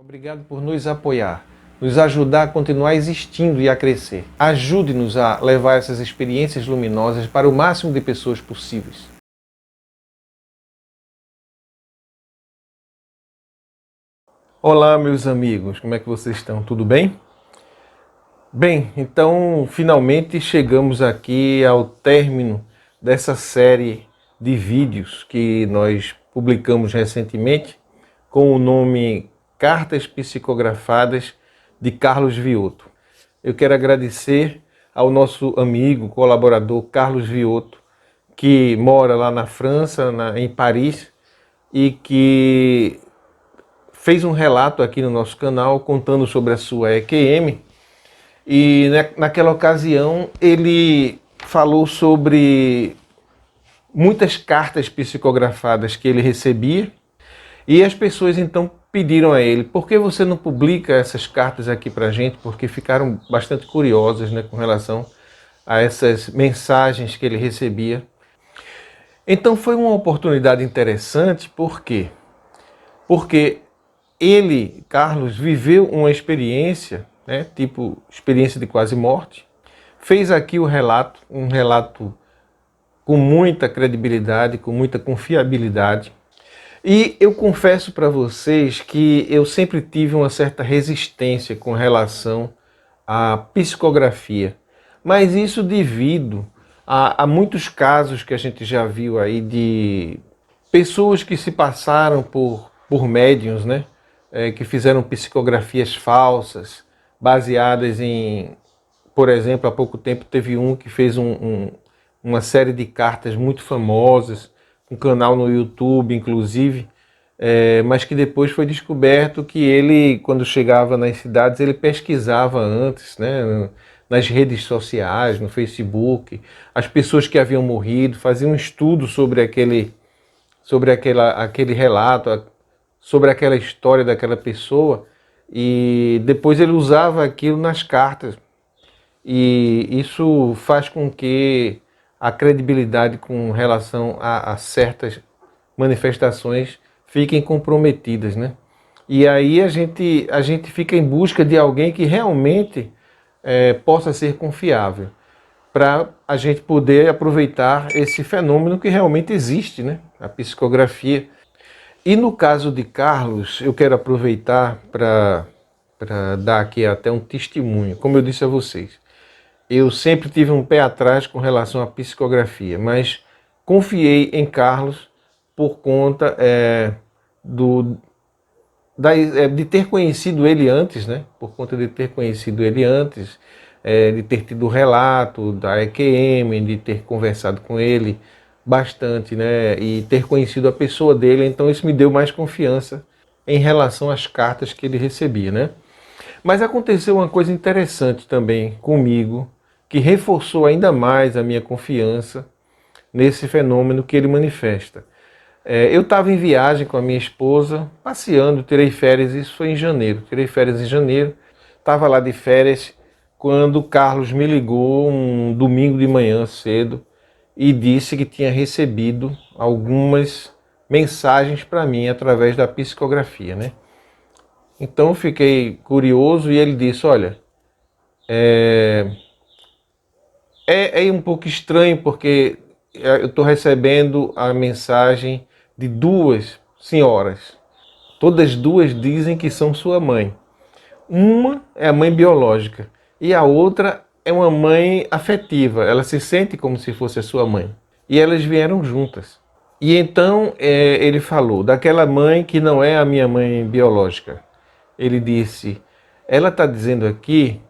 Obrigado por nos apoiar, nos ajudar a continuar existindo e a crescer. Ajude-nos a levar essas experiências luminosas para o máximo de pessoas possíveis. Olá, meus amigos, como é que vocês estão? Tudo bem? Bem, então finalmente chegamos aqui ao término dessa série de vídeos que nós publicamos recentemente com o nome Cartas Psicografadas de Carlos Vioto. Eu quero agradecer ao nosso amigo, colaborador Carlos Vioto, que mora lá na França, em Paris, e que fez um relato aqui no nosso canal contando sobre a sua EQM. E naquela ocasião ele falou sobre muitas cartas psicografadas que ele recebia, e as pessoas então pediram a ele: por que você não publica essas cartas aqui pra gente? Porque ficaram bastante curiosas, né, com relação a essas mensagens que ele recebia. Então foi uma oportunidade interessante. Por quê? Porque ele, Carlos, viveu uma experiência, né, tipo experiência de quase morte, fez aqui o relato, um relato com muita credibilidade, com muita confiabilidade. E eu confesso para vocês que eu sempre tive uma certa resistência com relação à psicografia, mas isso devido a muitos casos que a gente já viu aí de pessoas que se passaram por médiuns, né? Que fizeram psicografias falsas, baseadas em, por exemplo, há pouco tempo teve um que fez uma série de cartas muito famosas, um canal no YouTube, inclusive, mas que depois foi descoberto que ele, quando chegava nas cidades, ele pesquisava antes, né, nas redes sociais, no Facebook, as pessoas que haviam morrido, fazia um estudo sobre aquele relato, sobre aquela história daquela pessoa, e depois ele usava aquilo nas cartas. E isso faz com que a credibilidade com relação a certas manifestações fiquem comprometidas, né? E aí a gente fica em busca de alguém que realmente possa ser confiável, para a gente poder aproveitar esse fenômeno que realmente existe, né? A psicografia. E no caso de Carlos, eu quero aproveitar para dar aqui até um testemunho. Como eu disse a vocês, eu sempre tive um pé atrás com relação à psicografia, mas confiei em Carlos por conta de ter conhecido ele antes, né? Por conta de ter conhecido ele antes, de ter tido o relato da EQM, de ter conversado com ele bastante, né? E ter conhecido a pessoa dele, então isso me deu mais confiança em relação às cartas que ele recebia, né? Mas aconteceu uma coisa interessante também comigo, que reforçou ainda mais a minha confiança nesse fenômeno que ele manifesta. Eu estava em viagem com a minha esposa, passeando, tirei férias, isso foi em janeiro. Tirei férias em janeiro, estava lá de férias quando o Carlos me ligou um domingo de manhã cedo e disse que tinha recebido algumas mensagens para mim através da psicografia, né? Então eu fiquei curioso e ele disse: olha, é um pouco estranho porque eu estou recebendo a mensagem de duas senhoras. Todas duas dizem que são sua mãe. Uma é a mãe biológica e a outra é uma mãe afetiva. Ela se sente como se fosse a sua mãe. E elas vieram juntas. E então ele falou daquela mãe que não é a minha mãe biológica. Ele disse: ela está dizendo aqui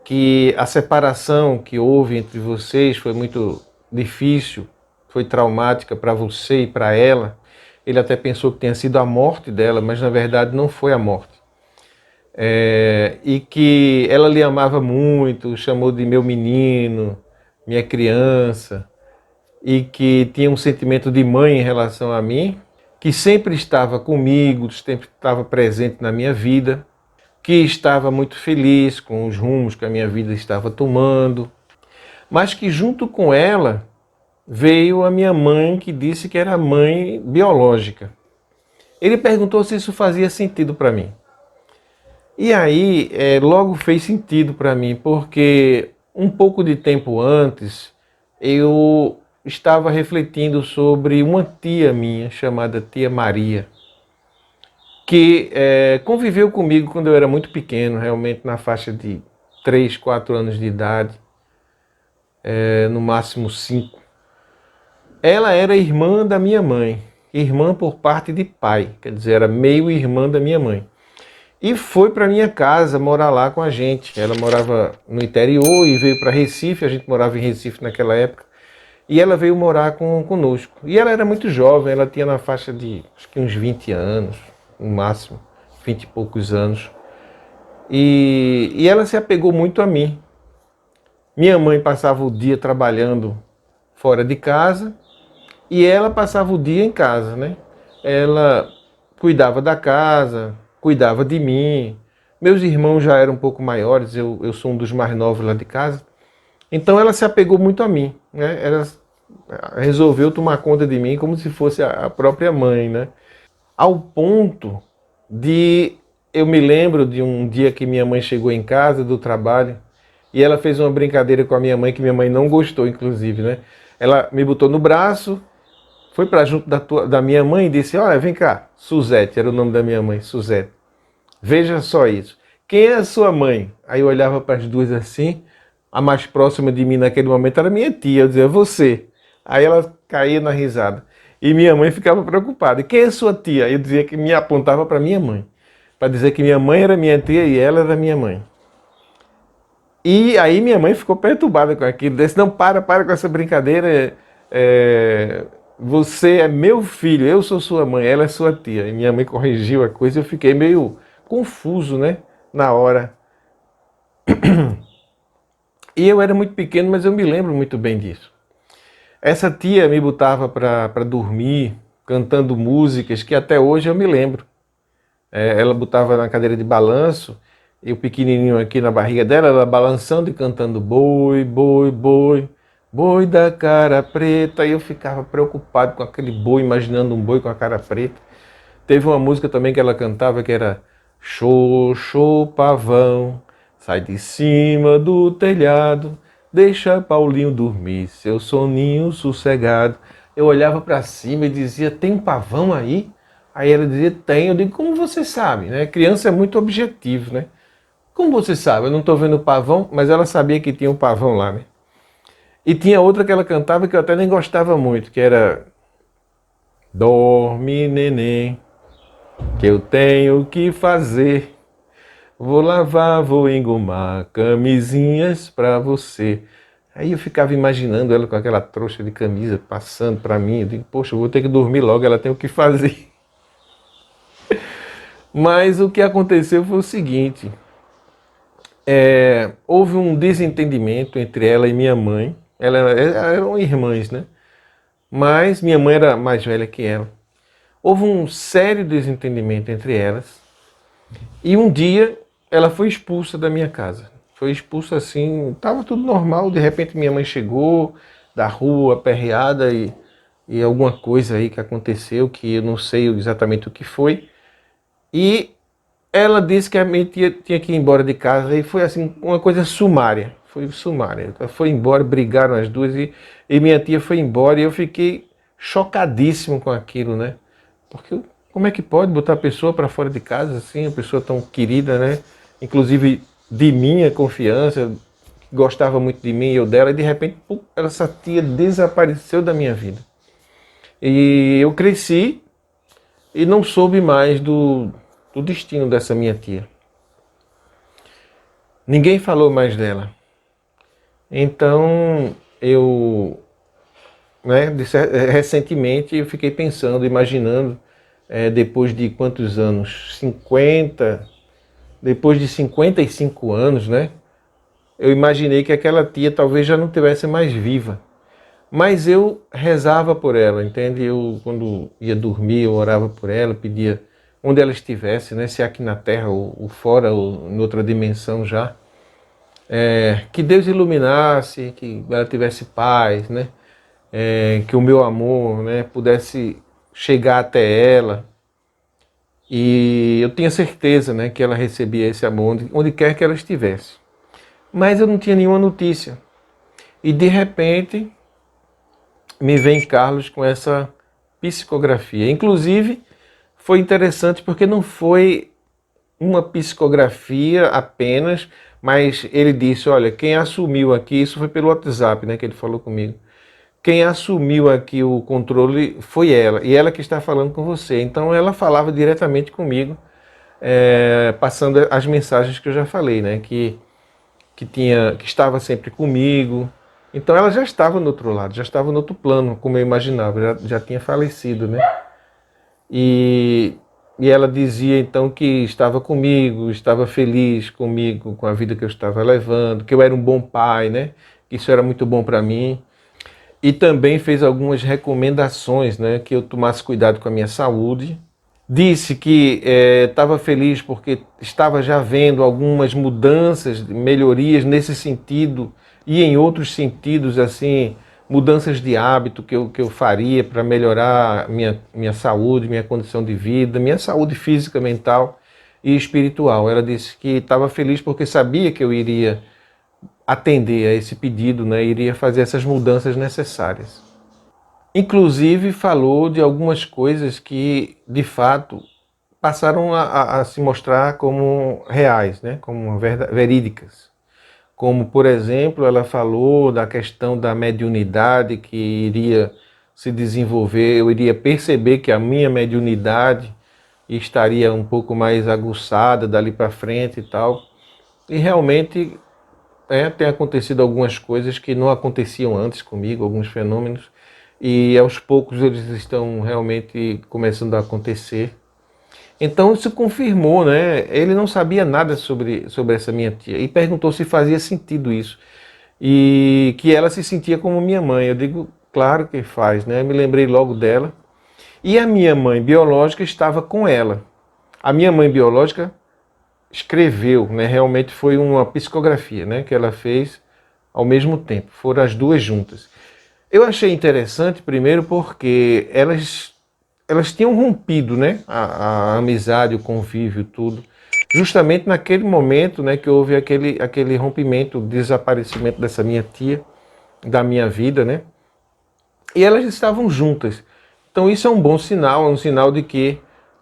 que a separação que houve entre vocês foi muito difícil, foi traumática para você e para ela. Ele até pensou que tenha sido a morte dela, mas na verdade não foi a morte. E que ela lhe amava muito, chamou de meu menino, minha criança, e que tinha um sentimento de mãe em relação a mim, que sempre estava comigo, sempre estava presente na minha vida, que estava muito feliz com os rumos que a minha vida estava tomando, mas que junto com ela veio a minha mãe, que disse que era mãe biológica. Ele perguntou se isso fazia sentido para mim. E aí, logo fez sentido para mim, porque um pouco de tempo antes, eu estava refletindo sobre uma tia minha, chamada Tia Maria, que conviveu comigo quando eu era muito pequeno, realmente na faixa de 3, 4 anos de idade, no máximo 5. Ela era irmã da minha mãe, irmã por parte de pai, quer dizer, era meio irmã da minha mãe. E foi para minha casa morar lá com a gente. Ela morava no interior e veio para Recife, a gente morava em Recife naquela época, e ela veio morar conosco. E ela era muito jovem, ela tinha na faixa de acho que uns 20 anos, no máximo, 20 e poucos anos. E ela se apegou muito a mim. Minha mãe passava o dia trabalhando fora de casa e ela passava o dia em casa, né? Ela cuidava da casa, cuidava de mim. Meus irmãos já eram um pouco maiores, eu sou um dos mais novos lá de casa. Então ela se apegou muito a mim, né? Ela resolveu tomar conta de mim como se fosse a própria mãe, né? Ao ponto de eu me lembro de um dia que minha mãe chegou em casa do trabalho e ela fez uma brincadeira com a minha mãe que minha mãe não gostou, inclusive, né? Ela me botou no braço, foi para junto da minha mãe e disse: olha, vem cá, Suzete, era o nome da minha mãe, Suzete. Veja só isso. Quem é a sua mãe? Aí eu olhava para as duas assim, a mais próxima de mim naquele momento era minha tia, eu dizia: você. Aí ela caía na risada. E minha mãe ficava preocupada. E quem é sua tia? Eu dizia que me apontava para minha mãe, para dizer que minha mãe era minha tia e ela era minha mãe. E aí minha mãe ficou perturbada com aquilo, disse: não, para com essa brincadeira, você é meu filho, eu sou sua mãe, ela é sua tia. E minha mãe corrigiu a coisa e eu fiquei meio confuso, né, na hora. E eu era muito pequeno, mas eu me lembro muito bem disso. Essa tia me botava para dormir, cantando músicas que até hoje eu me lembro. Ela botava na cadeira de balanço, e o pequenininho aqui na barriga dela, ela balançando e cantando boi, boi, boi, boi da cara preta. E eu ficava preocupado com aquele boi, imaginando um boi com a cara preta. Teve uma música também que ela cantava que era Xoxô pavão, sai de cima do telhado, deixa Paulinho dormir, seu soninho sossegado. Eu olhava para cima e dizia: tem um pavão aí? Aí ela dizia: tem. Eu digo: como você sabe? Né? Criança é muito objetivo, né? Como você sabe? Eu não estou vendo o pavão, mas ela sabia que tinha um pavão lá, né? E tinha outra que ela cantava que eu até nem gostava muito, que era Dorme, neném, que eu tenho que fazer. Vou lavar, vou engomar camisinhas pra você. Aí eu ficava imaginando ela com aquela trouxa de camisa passando pra mim. Eu digo: poxa, eu vou ter que dormir logo, ela tem o que fazer. Mas o que aconteceu foi o seguinte: houve um desentendimento entre ela e minha mãe. Elas eram irmãs, né? Mas minha mãe era mais velha que ela. Houve um sério desentendimento entre elas. E um dia ela foi expulsa da minha casa. Foi expulsa assim, estava tudo normal, de repente minha mãe chegou da rua, aperreada e alguma coisa aí que aconteceu, que eu não sei exatamente o que foi. E ela disse que a minha tia tinha que ir embora de casa e foi assim, uma coisa sumária. Foi sumária. Ela foi embora, brigaram as duas e minha tia foi embora e eu fiquei chocadíssimo com aquilo, né? Porque como é que pode botar a pessoa para fora de casa assim, a pessoa tão querida, né? Inclusive de minha confiança, gostava muito de mim e eu dela, e de repente essa tia desapareceu da minha vida. E eu cresci e não soube mais do destino dessa minha tia. Ninguém falou mais dela. Então eu, né, recentemente eu fiquei pensando, imaginando, depois de quantos anos? 50, depois de 55 anos, né? Eu imaginei que aquela tia talvez já não tivesse mais viva. Mas eu rezava por ela, entende? Eu, quando ia dormir, eu orava por ela, pedia onde ela estivesse, né? Se aqui na Terra ou fora, ou em outra dimensão já. Que Deus iluminasse, que ela tivesse paz, né? Que o meu amor, né, pudesse chegar até ela. E eu tinha certeza, né, que ela recebia esse amor onde quer que ela estivesse. Mas eu não tinha nenhuma notícia. E de repente me vem Carlos com essa psicografia. Inclusive, foi interessante porque não foi uma psicografia apenas, mas ele disse, olha, quem assumiu aqui, isso foi pelo WhatsApp, né, que ele falou comigo. Quem assumiu aqui o controle foi ela, e ela que está falando com você. Então ela falava diretamente comigo, passando as mensagens que eu já falei, né, que estava sempre comigo. Então ela já estava no outro lado, já estava no outro plano, como eu imaginava, já tinha falecido, né? E, e ela dizia então que estava comigo, estava feliz comigo, com a vida que eu estava levando, que eu era um bom pai, né? Que isso era muito bom para mim. E também fez algumas recomendações, né? Que eu tomasse cuidado com a minha saúde. Disse que estava feliz porque estava já vendo algumas mudanças, melhorias nesse sentido e em outros sentidos, assim, mudanças de hábito que eu faria para melhorar minha saúde, minha condição de vida, minha saúde física, mental e espiritual. Ela disse que estava feliz porque sabia que eu iria atender a esse pedido, né, iria fazer essas mudanças necessárias. Inclusive falou de algumas coisas que, de fato, passaram a se mostrar como reais, né? Como verídicas. Como, por exemplo, ela falou da questão da mediunidade que iria se desenvolver, eu iria perceber que a minha mediunidade estaria um pouco mais aguçada dali para frente e tal. E realmente tem acontecido algumas coisas que não aconteciam antes comigo, alguns fenômenos, e aos poucos eles estão realmente começando a acontecer. Então isso confirmou, né? Ele não sabia nada sobre essa minha tia e perguntou se fazia sentido isso e que ela se sentia como minha mãe. Eu digo, claro que faz, né? Eu me lembrei logo dela. E a minha mãe biológica estava com ela. A minha mãe biológica escreveu, né? Realmente foi uma psicografia, né? Que ela fez ao mesmo tempo. Foram as duas juntas. Eu achei interessante primeiro porque elas tinham rompido, né, a amizade, o convívio, tudo, justamente naquele momento, né, que houve aquele rompimento, o desaparecimento dessa minha tia, da minha vida, né, e elas estavam juntas. Então isso é um bom sinal, é um sinal de que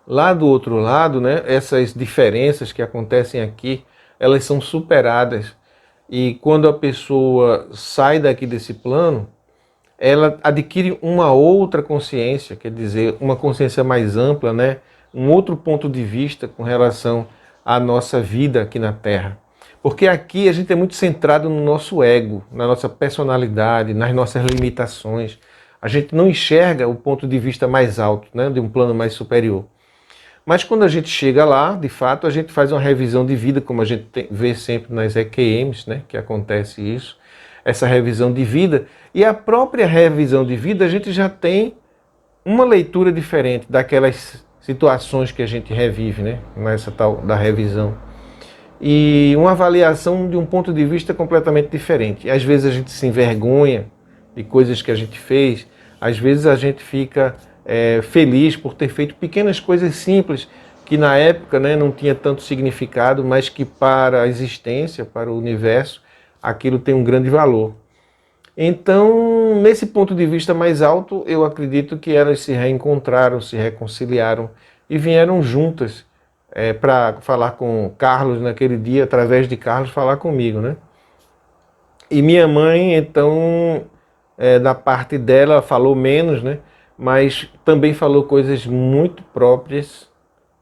lá do outro lado, né, essas diferenças que acontecem aqui, elas são superadas. E quando a pessoa sai daqui desse plano, ela adquire uma outra consciência, quer dizer, uma consciência mais ampla, né? Um outro ponto de vista com relação à nossa vida aqui na Terra. Porque aqui a gente é muito centrado no nosso ego, na nossa personalidade, nas nossas limitações. A gente não enxerga o ponto de vista mais alto, né? De um plano mais superior. Mas quando a gente chega lá, de fato, a gente faz uma revisão de vida, como a gente vê sempre nas EQMs, né? Que acontece isso, essa revisão de vida. E a própria revisão de vida, a gente já tem uma leitura diferente daquelas situações que a gente revive, né? Nessa tal da revisão. E uma avaliação de um ponto de vista completamente diferente. E às vezes a gente se envergonha de coisas que a gente fez, às vezes a gente fica feliz por ter feito pequenas coisas simples que na época, né, não tinha tanto significado, mas que para a existência, para o universo, aquilo tem um grande valor. Então, nesse ponto de vista mais alto, eu acredito que elas se reencontraram, se reconciliaram e vieram juntas para falar com Carlos naquele dia, através de Carlos, falar comigo, né? E minha mãe, então, da parte dela, falou menos, né? Mas também falou coisas muito próprias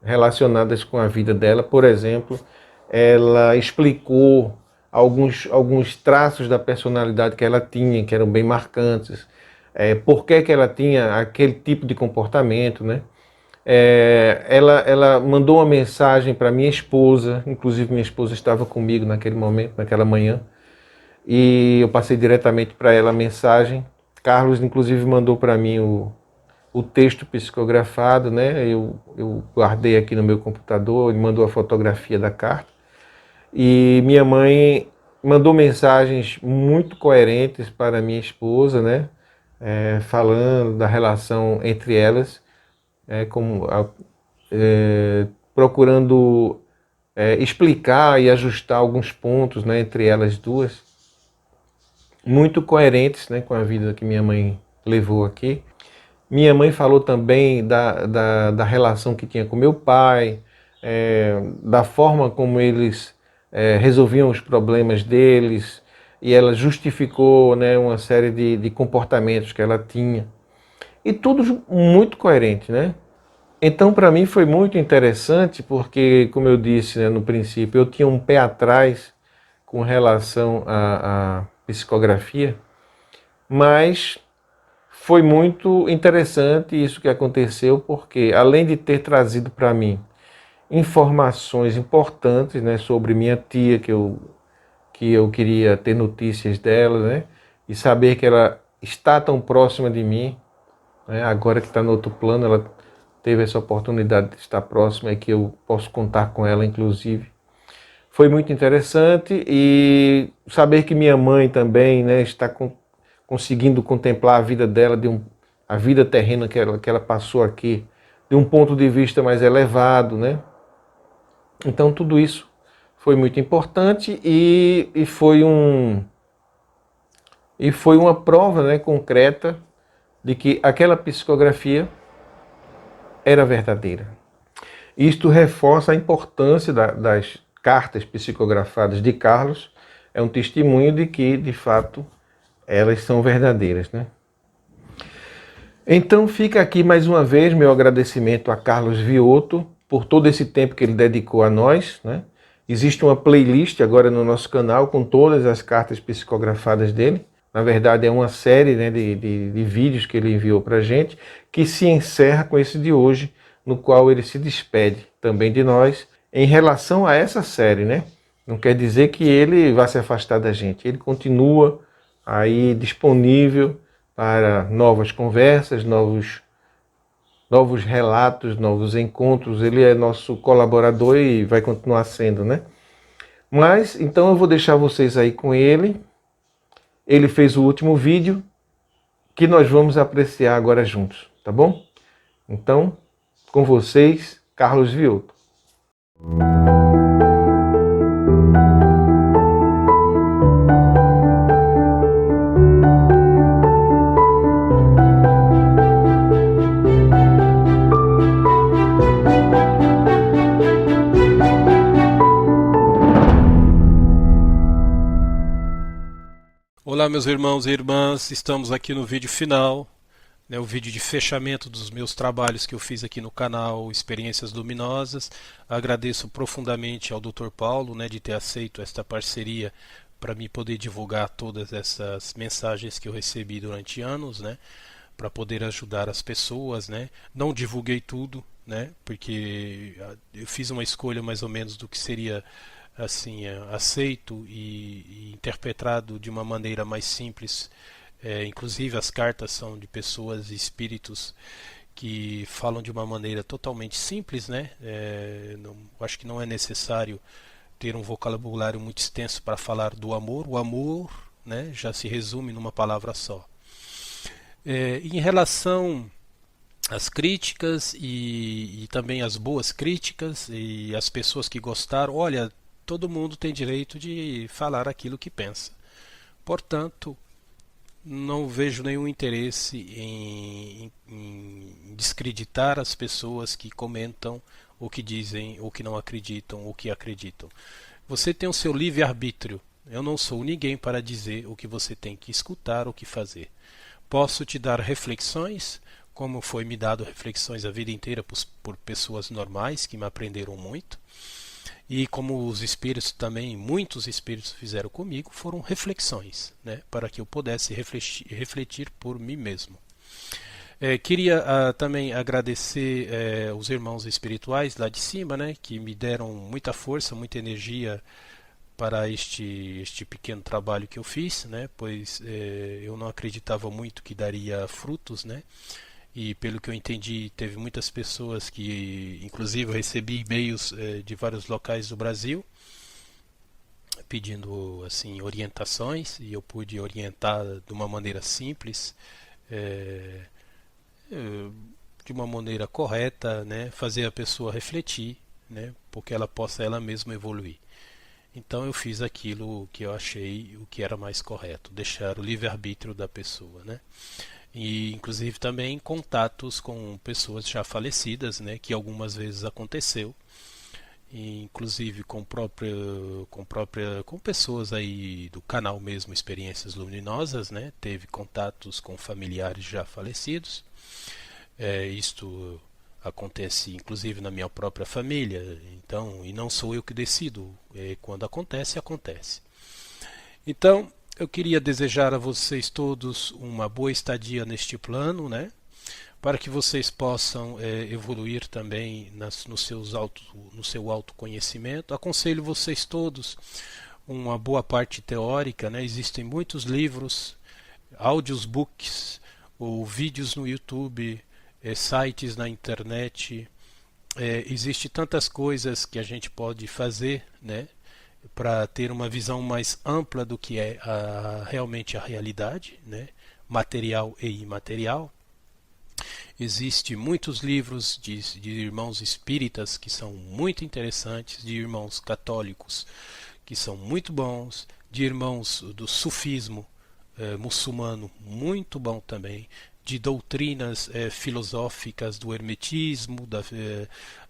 relacionadas com a vida dela. Por exemplo, ela explicou alguns traços da personalidade que ela tinha, que eram bem marcantes. Por que ela tinha aquele tipo de comportamento, né? Ela mandou uma mensagem para minha esposa, inclusive minha esposa estava comigo naquele momento, naquela manhã, e eu passei diretamente para ela a mensagem. Carlos, inclusive, mandou para mim o texto psicografado, né? Eu guardei aqui no meu computador, ele mandou a fotografia da carta. E minha mãe mandou mensagens muito coerentes para minha esposa, né? Falando da relação entre elas, como procurando explicar e ajustar alguns pontos, né, entre elas duas, muito coerentes, né, com a vida que minha mãe levou aqui. Minha mãe falou também da relação que tinha com meu pai, da forma como eles resolviam os problemas deles, e ela justificou, né, uma série de comportamentos que ela tinha. E tudo muito coerente, né? Então, para mim foi muito interessante, porque, como eu disse, né, no princípio, eu tinha um pé atrás com relação à psicografia, mas foi muito interessante isso que aconteceu, porque além de ter trazido para mim informações importantes, né, sobre minha tia, que eu queria ter notícias dela, né, e saber que ela está tão próxima de mim, né, agora que está no outro plano, ela teve essa oportunidade de estar próxima e que eu posso contar com ela, inclusive. Foi muito interessante, e saber que minha mãe também, né, está conseguindo contemplar a vida dela, a vida terrena que ela passou aqui, de um ponto de vista mais elevado, né? Então tudo isso foi muito importante, e foi uma prova, né, concreta de que aquela psicografia era verdadeira. Isto reforça a importância das cartas psicografadas de Carlos, é um testemunho de que, de fato, elas são verdadeiras, né? Então fica aqui mais uma vez meu agradecimento a Carlos Vioto por todo esse tempo que ele dedicou a nós, né? Existe uma playlist agora no nosso canal com todas as cartas psicografadas dele. Na verdade é uma série, né, de vídeos que ele enviou para a gente, que se encerra com esse de hoje, no qual ele se despede também de nós em relação a essa série, né? Não quer dizer que ele vá se afastar da gente, ele continua aí disponível para novas conversas, novos relatos, novos encontros. Ele é nosso colaborador e vai continuar sendo, né? Mas, então eu vou deixar vocês aí com ele. Ele fez o último vídeo que nós vamos apreciar agora juntos, tá bom? Então, com vocês, Carlos Vioto. Olá, meus irmãos e irmãs, estamos aqui no vídeo final, né, o vídeo de fechamento dos meus trabalhos que eu fiz aqui no canal Experiências Luminosas. Agradeço profundamente ao Dr. Paulo, né, de ter aceito esta parceria para me poder divulgar todas essas mensagens que eu recebi durante anos, né, para poder ajudar as pessoas, né. Não divulguei tudo, né, porque eu fiz uma escolha mais ou menos do que seria assim aceito e interpretado de uma maneira mais simples. Inclusive as cartas são de pessoas e espíritos que falam de uma maneira totalmente simples, né? Acho que não é necessário ter um vocabulário muito extenso para falar do amor. O amor, né, já se resume numa palavra só. Em relação às críticas e também as boas críticas e as pessoas que gostaram, olha, todo mundo tem direito de falar aquilo que pensa. Portanto, não vejo nenhum interesse em descreditar as pessoas que comentam o que dizem, o que não acreditam, o que acreditam. Você tem o seu livre-arbítrio. Eu não sou ninguém para dizer o que você tem que escutar, o que fazer. Posso te dar reflexões, como foi me dado reflexões a vida inteira por pessoas normais que me aprenderam muito. E como os espíritos também, muitos espíritos fizeram comigo, foram reflexões, né, para que eu pudesse refletir por mim mesmo. Queria também agradecer os irmãos espirituais lá de cima, né, que me deram muita força, muita energia para este pequeno trabalho que eu fiz, né, pois eu não acreditava muito que daria frutos, né, e pelo que eu entendi teve muitas pessoas que, inclusive eu recebi e-mails de vários locais do Brasil pedindo assim orientações, e eu pude orientar de uma maneira simples, é, de uma maneira correta, né, fazer a pessoa refletir, né, porque ela possa ela mesma evoluir. Então eu fiz aquilo que eu achei o que era mais correto, deixar o livre-arbítrio da pessoa, né? E inclusive também contatos com pessoas já falecidas, né, que algumas vezes aconteceu, e inclusive com pessoas aí do canal mesmo Experiências Luminosas, né? Teve contatos com familiares já falecidos. Isto acontece inclusive na minha própria família, então, e não sou eu que decido, quando acontece, acontece. Então, eu queria desejar a vocês todos uma boa estadia neste plano, né? Para que vocês possam evoluir também no seu autoconhecimento. Aconselho vocês todos uma boa parte teórica, né? Existem muitos livros, audiobooks, ou vídeos no YouTube, sites na internet. Existe tantas coisas que a gente pode fazer, né? Para ter uma visão mais ampla do que é realmente a realidade, né? Material e imaterial. Existem muitos livros de irmãos espíritas que são muito interessantes, de irmãos católicos que são muito bons, de irmãos do sufismo muçulmano muito bom também, de doutrinas filosóficas do hermetismo,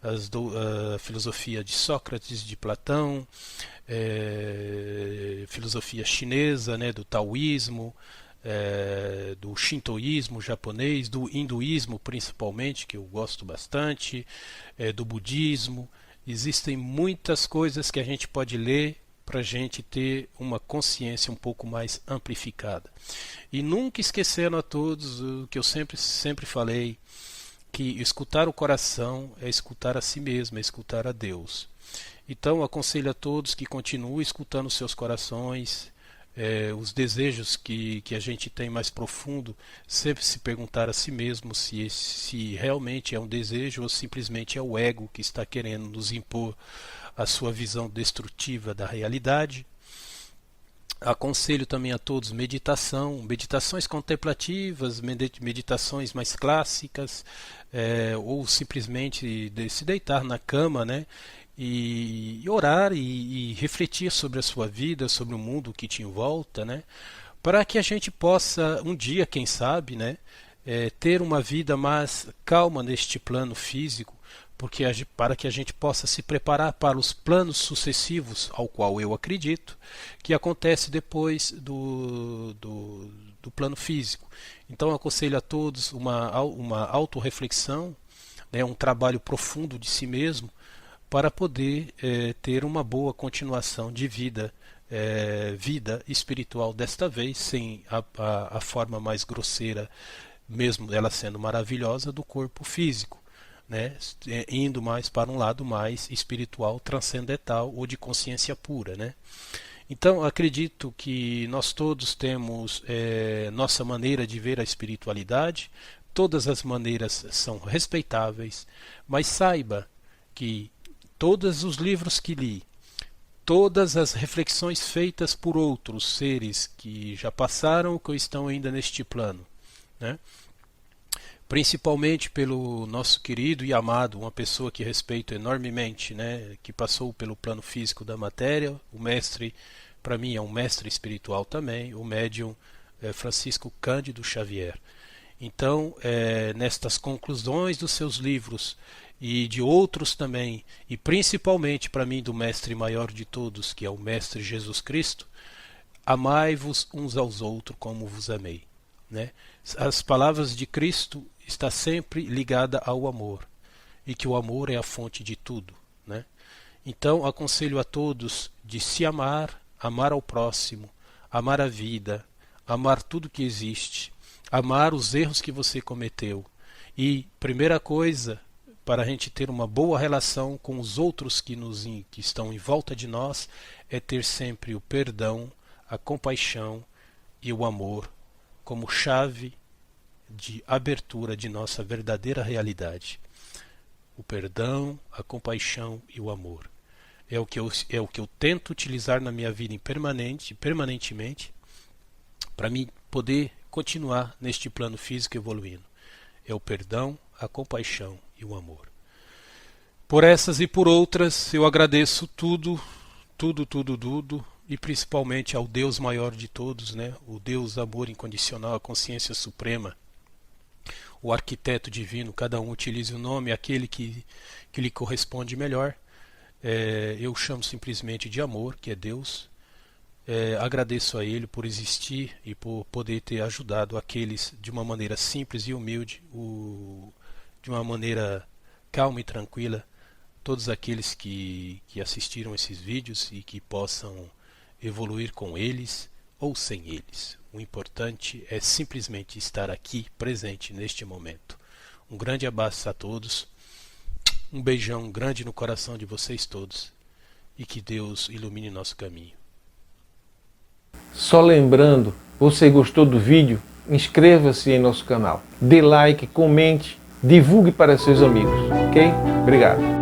a filosofia de Sócrates, de Platão, filosofia chinesa, né, do taoísmo, do shintoísmo japonês, do hinduísmo principalmente, que eu gosto bastante, do budismo. Existem muitas coisas que a gente pode ler para a gente ter uma consciência um pouco mais amplificada. E nunca esquecendo a todos o que eu sempre falei, que escutar o coração é escutar a si mesmo, é escutar a Deus. Então aconselho a todos que continuem escutando seus corações, os desejos que a gente tem mais profundo, sempre se perguntar a si mesmo se realmente é um desejo ou simplesmente é o ego que está querendo nos impor a sua visão destrutiva da realidade. Aconselho também a todos meditações contemplativas, meditações mais clássicas, ou simplesmente se deitar na cama, né? E orar e refletir sobre a sua vida, sobre o mundo que te envolta, né? Para que a gente possa um dia, quem sabe, né, ter uma vida mais calma neste plano físico, porque para que a gente possa se preparar para os planos sucessivos, ao qual eu acredito, que acontece depois do plano físico. Então aconselho a todos uma autorreflexão, né, um trabalho profundo de si mesmo, para poder ter uma boa continuação de vida espiritual, desta vez sem a forma mais grosseira, mesmo ela sendo maravilhosa, do corpo físico, né? Indo mais para um lado mais espiritual, transcendental ou de consciência pura, né? Então acredito que nós todos temos nossa maneira de ver a espiritualidade, todas as maneiras são respeitáveis, mas saiba que todos os livros que li, todas as reflexões feitas por outros seres que já passaram ou que estão ainda neste plano, né? Principalmente pelo nosso querido e amado, uma pessoa que respeito enormemente, né? Que passou pelo plano físico da matéria, o mestre, para mim é um mestre espiritual também, o médium Francisco Cândido Xavier. Então, nestas conclusões dos seus livros e de outros também, e principalmente para mim do mestre maior de todos, que é o mestre Jesus Cristo, amai-vos uns aos outros como vos amei, né? As palavras de Cristo está sempre ligada ao amor, e que o amor é a fonte de tudo, né? Então aconselho a todos de se amar, amar ao próximo, amar a vida, amar tudo que existe, amar os erros que você cometeu. E primeira coisa, para a gente ter uma boa relação com os outros que estão em volta de nós, é ter sempre o perdão, a compaixão e o amor como chave de abertura de nossa verdadeira realidade. O perdão, a compaixão e o amor. É o que eu tento utilizar na minha vida permanentemente, para mim poder continuar neste plano físico evoluindo. é o perdão, a compaixão e o amor. Por essas e por outras, eu agradeço tudo, e principalmente ao Deus maior de todos, né? O Deus amor incondicional, a consciência suprema, o arquiteto divino, cada um utilize o nome, aquele que lhe corresponde melhor. Eu chamo simplesmente de amor, que é Deus. Agradeço a Ele por existir e por poder ter ajudado aqueles de uma maneira simples e humilde, de uma maneira calma e tranquila, todos aqueles que assistiram esses vídeos e que possam evoluir com eles ou sem eles. O importante é simplesmente estar aqui presente neste momento. Um grande abraço a todos, um beijão grande no coração de vocês todos e que Deus ilumine nosso caminho. Só lembrando, você gostou do vídeo? Inscreva-se em nosso canal, dê like, comente, divulgue para seus amigos, ok? Obrigado.